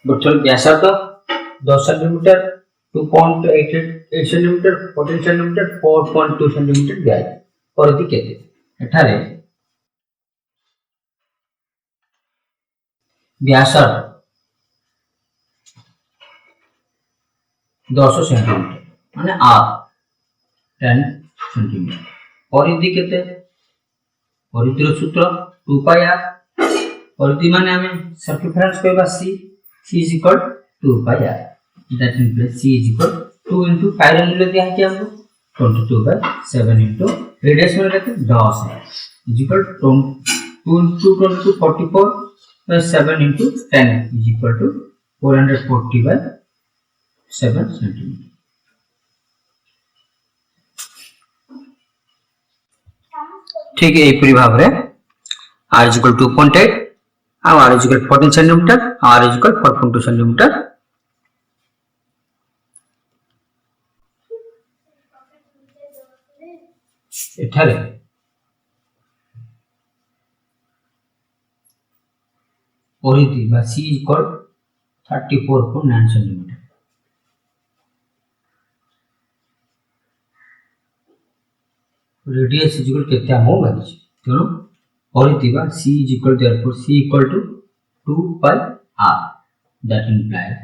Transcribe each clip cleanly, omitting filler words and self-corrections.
वृत्तर व्यासार्ध 10 centimetre 2.88 centimetre 14 centimetre 4.2 centimetre व्यास परिधि केते एठारे व्यासार्ध 10 सेंटीमीटर माने आर 10 सेंटीमीटर परिधि केते परिधिर सूत्र 2 पाई आर परिधि माने हमें सर्कमफेरेंस कहबा c is equal to 2 pi r that means c is equal 2 into pi ର ମୂଲ୍ୟ ଦିଆ ହେଇଛି ଆମକୁ 22/7 into radius ମୂଲ୍ୟ କେତେ 10 है is equal to 2 into 22 44/7 into 10 is equal to 440/7 cm ठीक है एपरी भाव रे r is equal to 2.8 और r is equal to 14 cm r is equal to 4.2 cm एठारे परिधि बा c is equal 34.9 cm radius is equal केते हमो मागिछ तेनो परिधि बा c is equal therefore c equal to 2 pi r that implies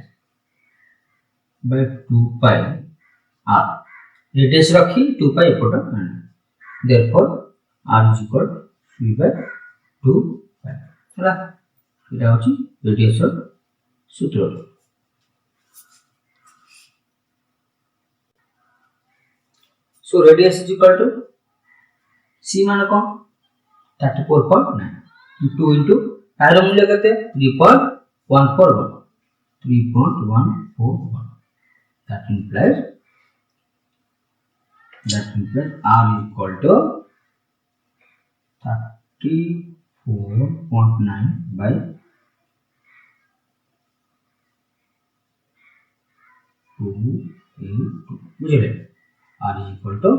by 2 pi r radius रखी 2 pi एपट therefore r is equal to 3 by 2 pi हला एटा होची रेडियस सूत्र so radius is equal to c मान कोन 34.9 2 into r मूल्य केते 3.141 that implies r is equal to 34.9 by 282 बुझले r is equal to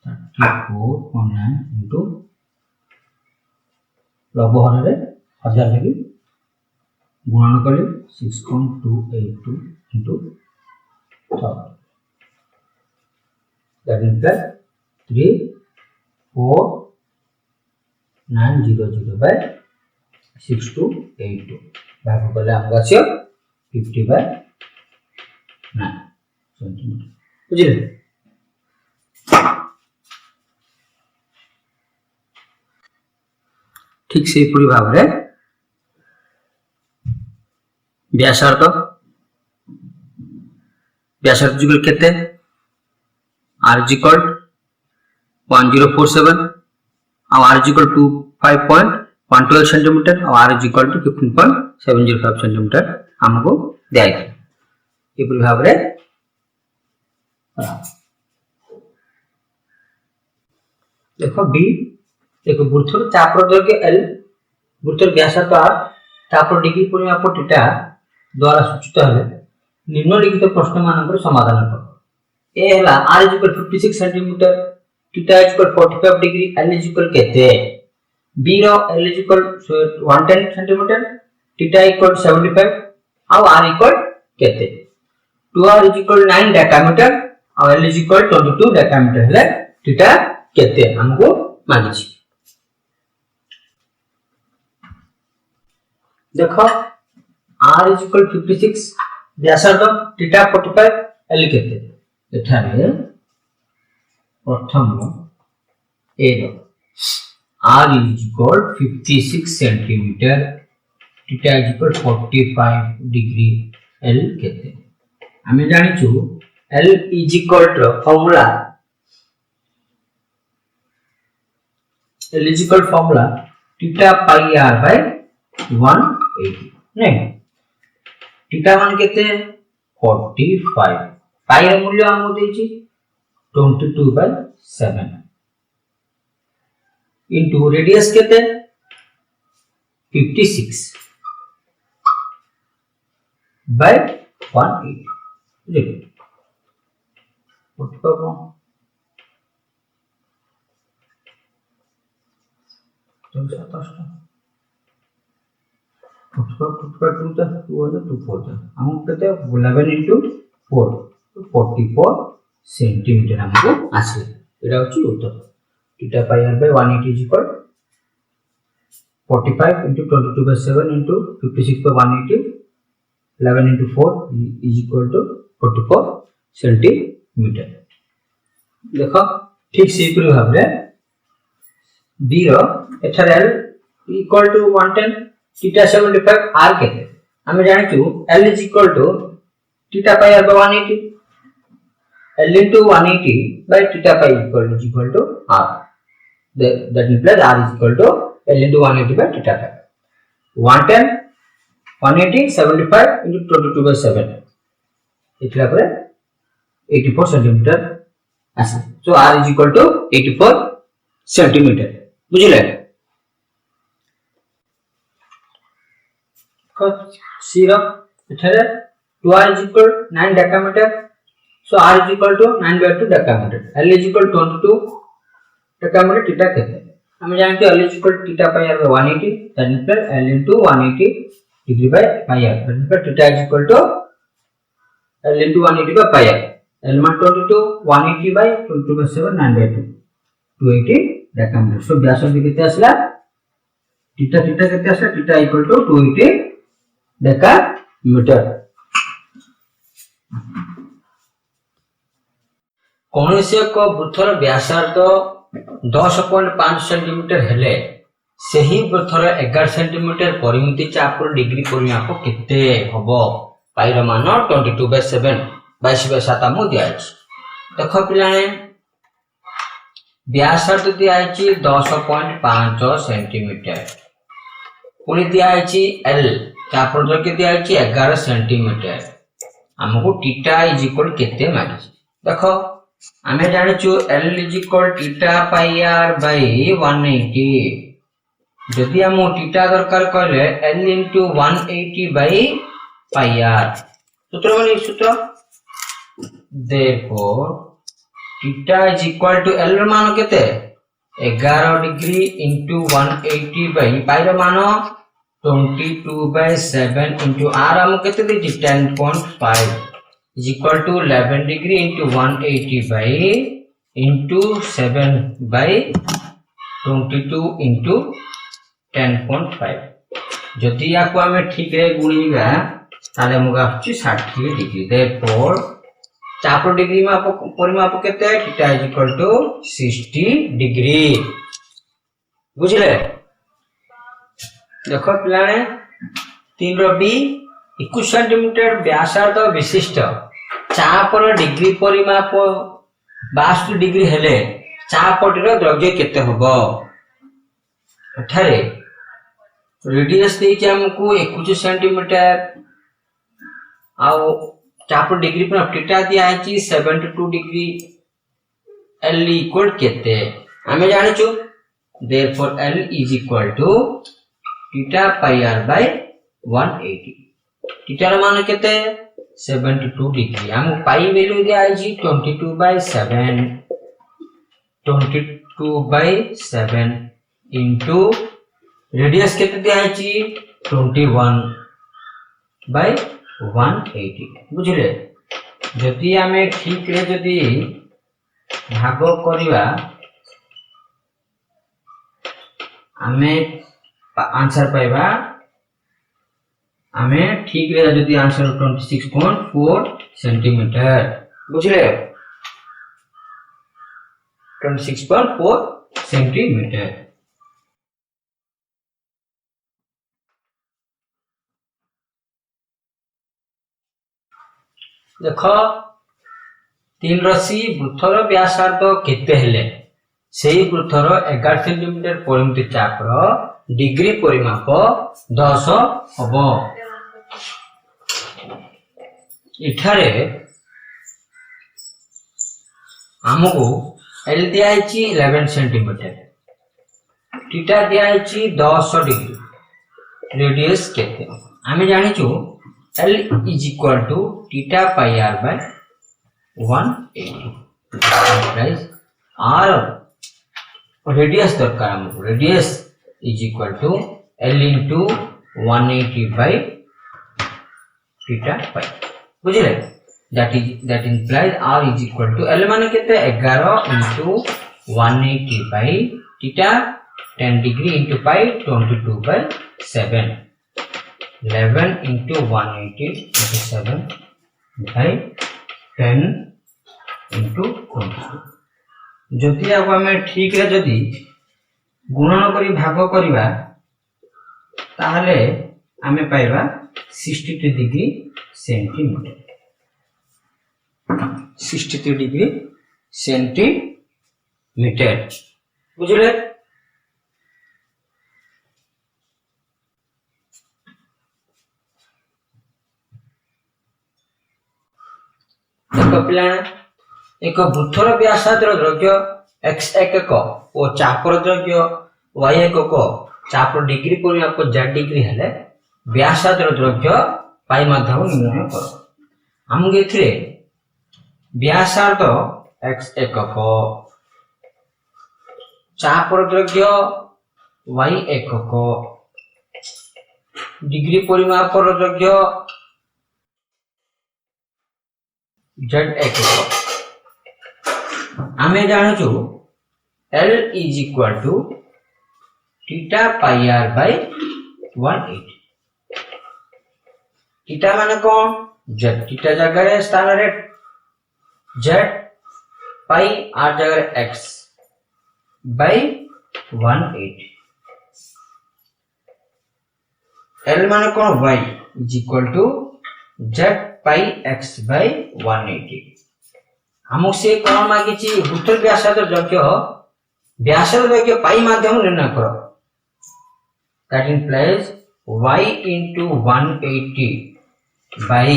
34.9 into लघु हर रे 1000 लगी गुणन कले 6.282 into 1000 that means that 34900 by 6282 भाग कले हमका से 50/9 सेंटीमीटर बुझिले ठीक से पूरी भाव रे व्यासार्ध जुगल केते r is equal 1047 और r is equal to 5.112 centimetre और r is equal to 15.705 centimetre हमको दिया है ये पूरी भाव रे देखो b एक वृत्तर चाप दैर्घ्य l वृत्तर व्यासार्ध r चाप डिग्री परिमाप थीटा द्वारा सूचित हेले निम्नलिखित प्रश्न मानकर समाधान करो ए हला r is equal 56 centimetre theta is equal 45 degree l is equal केते b रो l is equal 110 centimetre theta equal 75 और r equal केते 2r is equal 9 डेकामीटर और l is equal 22 डेकामीटर हेले थीटा केते हमको मागिछि देखो r is equal 56 व्यासार्ध थीटा 45 l केते एठारे प्रथम ए रो r is equal 56 centimetre theta is equal 45 degree l केते हमें जानि छु l is equal to formula l is equal formula theta pi r by 180 नहीं थीटा मान केते 45 पाई र मूल्य हमको देछि 22/7 into रेडियस केते 56 by 180 देखो 45 तो 27 हमको कहते 11 into 4 44 सेंटीमीटर हमको आसले एटा होची उत्तर theta pi r by 180 is equal 45 into 22 by 7 into 56 by 180 11 into 4 is equal to 44 centimetre. देखो ठीक से पूरी भाव रे b रो एथर l equal to 110 theta 75 r केते हम जानिचु l is equal to theta pi r by 180 l into 180 by theta pi is equal to r that implies r is equal to l into 180 by theta pi 110 180 75 into 22 by 7 इतला पर 84 centimetre आसे so r is equal to 84 centimetre बुझिले c रो एथरे 2r is equal 9 decametre so r is equal to 9 by 2 decametre l is equal to 22 decametre theta कहते हैं हम जानते हैं l is equal to theta pi r by 180 that means l into 180 degree by pi r that means theta is equal to l into 180 by pi r l मान 22 180 by 22 by 7 9 by 2 280 decametre so व्यासार्ध कितने आसला theta कितने आसला theta equal to 280 decametre. कौनसी एक वृत्तर व्यासार्ध 10.5 centimetre हेले सही वृत्तर 11 centimetre परिमिति चाप डिग्री परिमाप केते हबो पाइर मान 22/7 22/7 हमु दिया अछि। देखो पिलाने व्यासार्ध दिया अछि 10.5 सेंटीमीटर पुनी दिया अछि l चाप दৈर्घ्य दिया अछि 11 सेंटीमीटर हमको थीटा इज इक्वल केते मागिछ। देखो हमें जानिचु l is equal theta pi r by 180 जदि हम थीटा दरकार करले l into 180 by pi r सूत्र माने सूत्र therefore theta is equal to l मान केते 11 डिग्री into 180 by pi र मान 22/7 into r हम केते देछि 10.5 is equal to 11 degree into 180 by into 7 by 22 into 10.5 जदि याको हमें ठीक रे गुणीबा ताले हमका आछि 60 डिग्री therefore चाप डिग्री माप परिमाप केते theta is equal to 60 degree बुझले। देखो पिलाने 3 रो b 21 सेंटीमीटर व्यासार्ध विशिष्ट चापर डिग्री परिमाप 62 डिग्री हेले चापटीर द्रव्य केते हबो एठारे रेडियस देछि हमकु 21 सेंटीमीटर आउ चाप डिग्री पर थीटा दिया अछि 72 डिग्री l इक्वल केते हमें जानिचु therefore l is equal to theta pi r by 180 theta र मान केते 72 डिग्री हम पाई वैल्यू दिया अछि 22/7 इनटू रेडियस केते दिया अछि 21/180 बुझले। जदि हमें ठीक रे जदि भाग करिवा हमें आंसर पाइबा हमें ठीक रे जदि आंसर 26.4 सेंटीमीटर बुझले 26.4 सेंटीमीटर। देखो 3 रसी वृत्तर व्यासार्ध केते हेले सेही वृत्तर 11 सेंटीमीटर परिमिति चापर डिग्री परिमाप 10 हबो इठारे हमको l दिया अछि 11 सेंटीमीटर थीटा दिया अछि 10 डिग्री रेडियस केते हमें जानिचु l is equal to theta pi r by 180 right r radius दरकार हमको radius is equal to l into 180 by theta pi बुझिले that implies r is equal to l माने केते 11 into 180 by theta 10 degree into pi 22 by 7 11 into 180 into 7 by 10 into 22 जदि अब हमें ठीक रे जदि गुणन करी भाग करिबा ताहले हमें पाइबा 62 डिग्री सेंटीमीटर 63 डिग्री सेंटीमीटर बुझले देखो पिला एक वृत्तर व्यासार्धर द्रव्य x एकक और चापर द्रव्य y एकक चापर डिग्री परिमाप z डिग्री हेले व्यासार्धर द्रव्य पाई माध्यम निर्णय करो हमके एथिरे व्यासार्ध x एकक चापर द्रव्य y एकक डिग्री परिमाप द्रव्य z एकक आमे जानछु L is equal to theta pi r by 180 theta माने कौन z थीटा जगह रे स्थान रे z pi r जगह रे x by 180 L माने कौन y is equal to z pi x by 180 हमको से कौन मांगी ची वृत्तर व्यासार्ध द्रव्य पाई माध्यम निर्णय करो that implies y into 180 by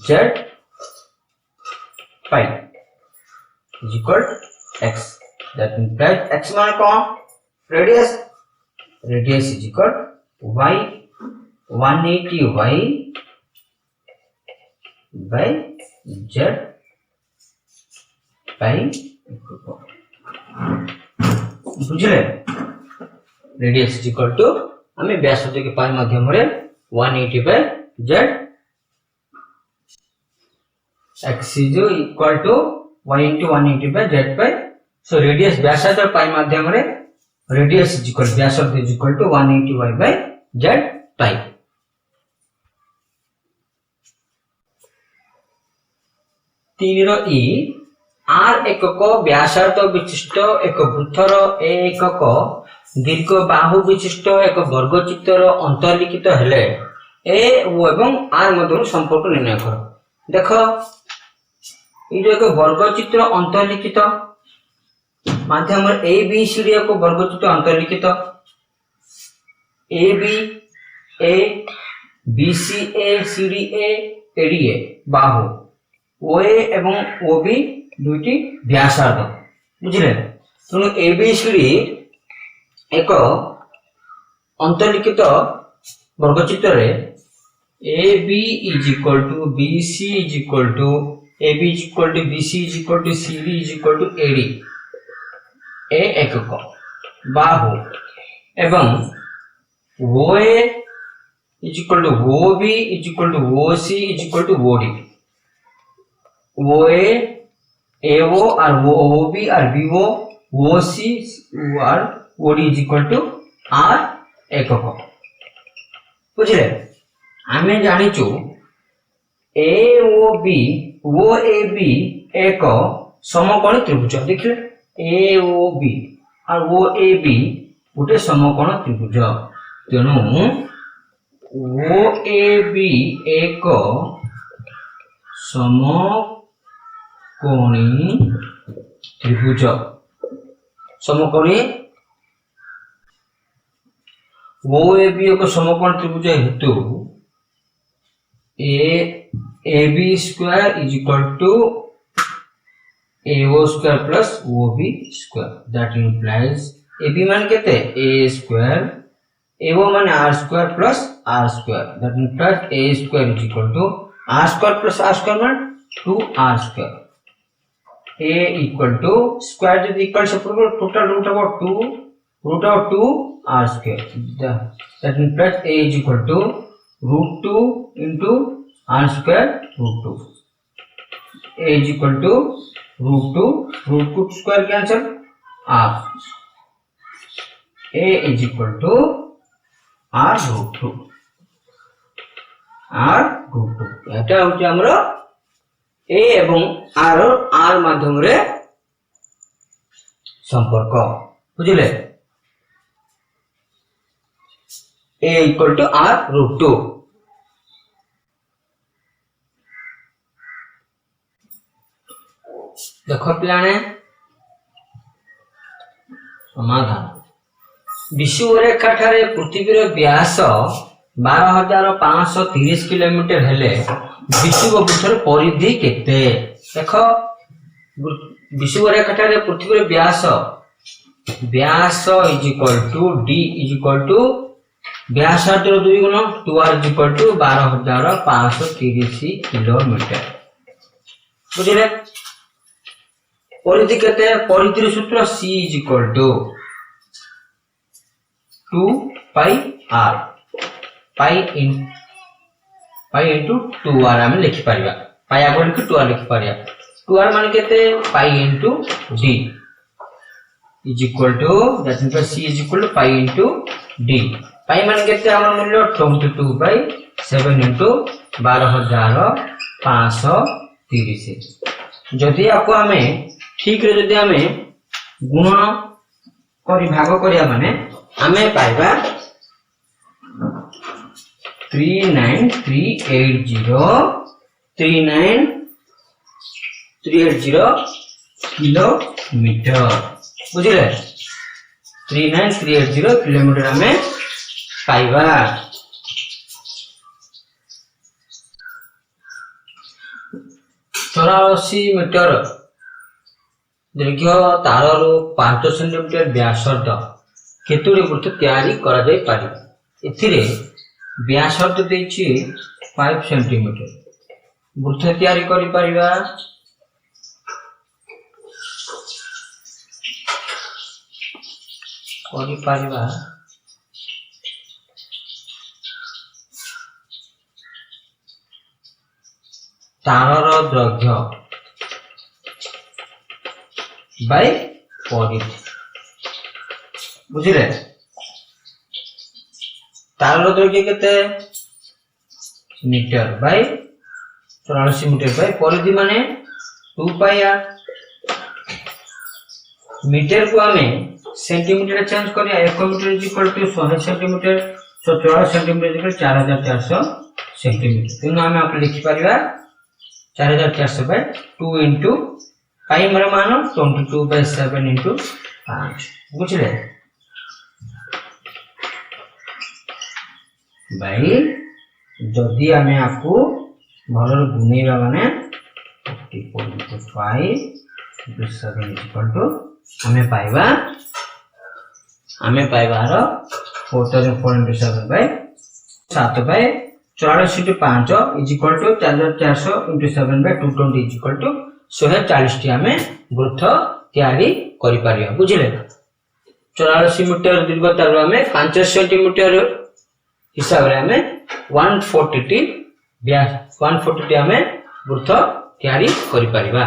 z pi is equal to x that implies x माने कौन radius is equal to y 180 y by z pi बुझले रेडियस इज इक्वल टू हमें व्यासार्ध के पाई माध्यम रे 180 by z x is equal to y into 180 by z pi so radius व्यासार्ध pi माध्यम रे रेडियस इज इक्वल व्यासार्ध is equal to 180 y by z pi तीन रो ई आर एकक व्यासार्ध विशिष्ट एक वृत्तर ए एकक दीर्घ बाहु विशिष्ट एक वर्गचित्र अंतर्लिखित हेले ए एवं आर मध्य संपर्क निर्णय करो देखो ये जो एक वर्गचित्र अंतर्लिखित माध्यम ए बी सी डी एक वर्गचित्र अंतर्लिखित A B A B C D A D A बाहु ओ ए एवं ओ बी दुईटी व्यासार्ध बुझिले तेणु ए बी सी डी एक अंतर्लिखित वर्गचित्र रे A B is equal to B C is equal to A B is equal to B C is equal to C D is equal to A D ए एकक बाहु एवं O A is equal to O B is equal to O C is equal to O D O A O और O B और B O C और O D is equal to R एकक बुझले आमे जानिचु ए O B एक समकोण त्रिभुज देखिले ए ओ बी और ओ ए बी गोटे समकोण त्रिभुज तेणु ओ ए बी एक समकोणी त्रिभुज समकोणी ओ ए बी एक समकोण त्रिभुज हेतु A B square is equal to A O square plus O B square that implies A B मान केते ए स्क्वायर ए ओ मान R square plus R square that implies A square is equal to R square plus R square मान 2r square a equal to square जब equal से total root about 2 root of 2 r square. That means plus a is equal to root 2 into r square root 2. A is equal to root 2 square cancel r. A is equal to r root 2. r root 2. এটা হচ্ছে আমরা a এবং r মাধ্যমে সম্পর্ক বুঝলে a equal to r root 2. देखो पिलाने समाधान विषुवरेखा ठारे पृथ्वीर व्यास 12,530 किलोमीटर हेले विषुव वृत्तर परिधि केते देख विषुवरेखा ठारे पृथ्वीर व्यास is equal to d is equal to व्यासार्धर 2 गुण 2r is equal to 12,530 kilometre बुझिले परिधि केते परिधिर सूत्र c is equal to 2 pi r pi into 2r हम लिखि परिबा पाई आगो लिखि 2r लिखि परिया 2r माने केते pi into d is equal to that means c is equal to pi into d pi माने केते हमर मूल्य 22 बाय 7 इनटू 12,530 जदि आपको हमें ठीक रे जदि हमें गुणन करी भाग करिया माने हमें पाइबा 39380 किलोमीटर बुझिले 39380 किलोमीटर हमें पाइबा 84 मीटर दीर्घ तार 5 सेंटीमीटर व्यासार्ध केतुड़ी वृत्त तैयारी करा जाय पारि एथिरे व्यासार्ध देछि 5 सेंटीमीटर वृत्त तैयारी करि परिबा तारर दैर्घ्य बाय परिधि बुझिले तारर दैर्घ्य केते मीटर बाय 84 मीटर बाय परिधि माने 2 पाई r मीटर को हमें सेंटीमीटर चेंज करिया 1 metre is equal to 100 centimetre 144 centimetre is equal 4400 centimetre तेनु हमें आप लिखि परिबा 4400 बाय 2 इनटू पाई मर मान 22 बाय 7 इनटू 5 बुझले भाई जदि हमें आपको भलर गुनेबा माने 5 इनटू 7 इज इक्वल टू हमें पाइबा रो 4004 into 7 by 7 by 44 into 5 is equal to 4400 into 7 by 220 is equal to 140 टी हमें वृत्त तैयारी करि पारिया बुझिले 84 मीटर दीर्घ तार हमें 5 सेंटीमीटर हिसाब रे हमें 140 टी व्यास 140 टी हमें वृत्त तैयारी करि पारिबा।